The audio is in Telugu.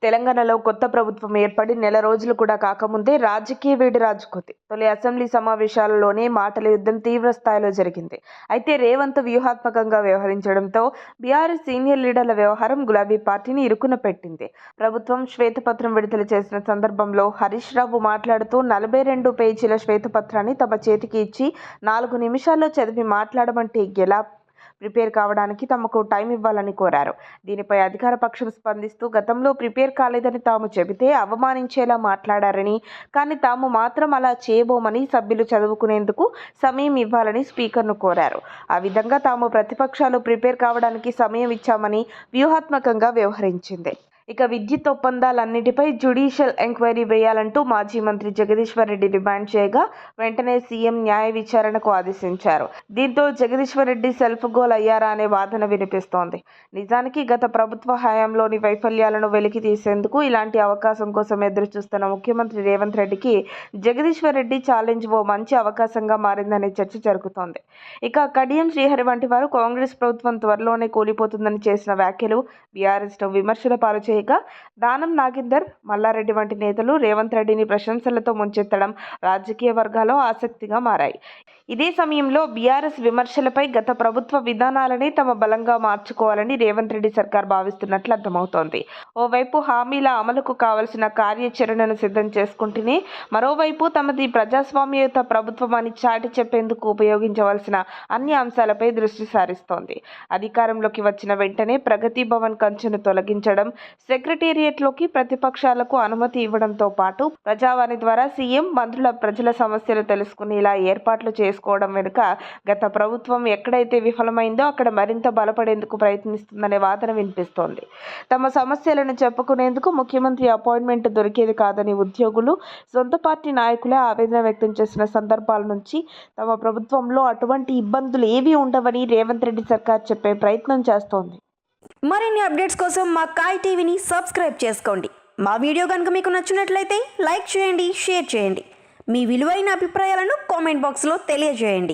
తెలంగాణలో కొత్త ప్రభుత్వం ఏర్పడి నెల రోజులు కూడా కాకముందే రాజకీయ వేడి రాజుకుంది. తొలి అసెంబ్లీ సమావేశాలలోనే మాటల యుద్ధం తీవ్ర స్థాయిలో జరిగింది. అయితే రేవంత్ వ్యూహాత్మకంగా వ్యవహరించడంతో బీఆర్ఎస్ సీనియర్ లీడర్ల వ్యవహారం గులాబీ పార్టీని ఇరుకున పెట్టింది. ప్రభుత్వం శ్వేతపత్రం విడుదల చేసిన సందర్భంలో హరీష్ రావు మాట్లాడుతూ 42 పేజీల శ్వేతపత్రాన్ని తమ చేతికి ఇచ్చి 4 నిమిషాల్లో చదివి మాట్లాడమంటే ఎలా ప్రిపేర్ కావడానికి తమకు టైం ఇవ్వాలని కోరారు. దీనిపై అధికార పక్షం స్పందిస్తూ గతంలో ప్రిపేర్ కాలేదని తాము చెబితే అవమానించేలా మాట్లాడారని, కానీ తాము మాత్రం అలా చేయబోమని సభ్యులు చదువుకునేందుకు సమయం ఇవ్వాలని స్పీకర్ను కోరారు. ఆ విధంగా తాము ప్రతిపక్షాలు ప్రిపేర్ కావడానికి సమయం ఇచ్చామని వ్యూహాత్మకంగా వ్యవహరించింది. ఇక విద్యుత్ ఒప్పందాలన్నిటిపై జ్యుడిషియల్ ఎంక్వైరీ వేయాలంటూ మాజీ మంత్రి జగదీశ్వర్ రెడ్డి డిమాండ్ చేయగా వెంటనే సీఎం న్యాయ విచారణకు ఆదేశించారు. దీంతో జగదీశ్వర్ రెడ్డి సెల్ఫ్ గోల్ అయ్యారా అనే వాదన వినిపిస్తోంది. నిజానికి గత ప్రభుత్వ హయాంలోని వైఫల్యాలను వెలికి తీసేందుకు ఇలాంటి అవకాశం కోసం ఎదురు చూస్తున్న ముఖ్యమంత్రి రేవంత్ రెడ్డికి జగదీశ్వర్ రెడ్డి ఛాలెంజ్ ఓ మంచి అవకాశంగా మారిందనే చర్చ జరుగుతోంది. ఇక కడియం శ్రీహరి వంటి వారు కాంగ్రెస్ ప్రభుత్వం త్వరలోనే కూలిపోతుందని చేసిన వ్యాఖ్యలు బీఆర్ఎస్ను విమర్శల పాలు చేయగా, దానం నాగేందర్, మల్లారెడ్డి వంటి నేతలు రేవంత్ రెడ్డిని ప్రశంసలతో ముంచెత్తడం రాజకీయ వర్గాల్లో ఆసక్తిగా మారాయి. ఇదే సమయంలో బీఆర్ఎస్ విమర్శలపై గత ప్రభుత్వ విధానాలనే తమ బలంగా మార్చుకోవాలని రేవంత్ రెడ్డి సర్కార్ భావిస్తున్నట్లు అర్థమవుతోంది. ఓవైపు హామీల అమలుకు కావలసిన కార్యాచరణను సిద్ధం చేసుకుంటూనే మరోవైపు తమది ప్రజాస్వామ్యయుత ప్రభుత్వం అని చాటి చెప్పేందుకు ఉపయోగించవలసిన అన్ని అంశాలపై దృష్టి సారిస్తోంది. అధికారంలోకి వచ్చిన వెంటనే ప్రగతి భవన్ కంచెను తొలగించడం, సెక్రటేరియట్లోకి ప్రతిపక్షాలకు అనుమతి ఇవ్వడంతో పాటు ప్రజావాణి ద్వారా సీఎం, మంత్రుల ప్రజల సమస్యలు తెలుసుకునేలా ఏర్పాట్లు చేసుకోవడం వెనుక గత ప్రభుత్వం ఎక్కడైతే విఫలమైందో అక్కడ మరింత బలపడేందుకు ప్రయత్నిస్తుందనే వాదన వినిపిస్తోంది. తమ సమస్యలను చెప్పుకునేందుకు ముఖ్యమంత్రి అపాయింట్మెంట్ దొరికేది కాదని ఉద్యోగులు, సొంత పార్టీ నాయకులే ఆవేదన వ్యక్తం చేసిన సందర్భాల నుంచి తమ ప్రభుత్వంలో అటువంటి ఇబ్బందులు ఏవీ ఉండవని రేవంత్ రెడ్డి సర్కార్ చెప్పే ప్రయత్నం చేస్తోంది. మరిన్ని అప్డేట్స్ కోసం మా కాయ్ టీవీని సబ్స్క్రైబ్ చేసుకోండి. మా వీడియో కనుక మీకు నచ్చినట్లయితే లైక్ చేయండి, షేర్ చేయండి. మీ విలువైన అభిప్రాయాలను కామెంట్ బాక్స్లో తెలియజేయండి.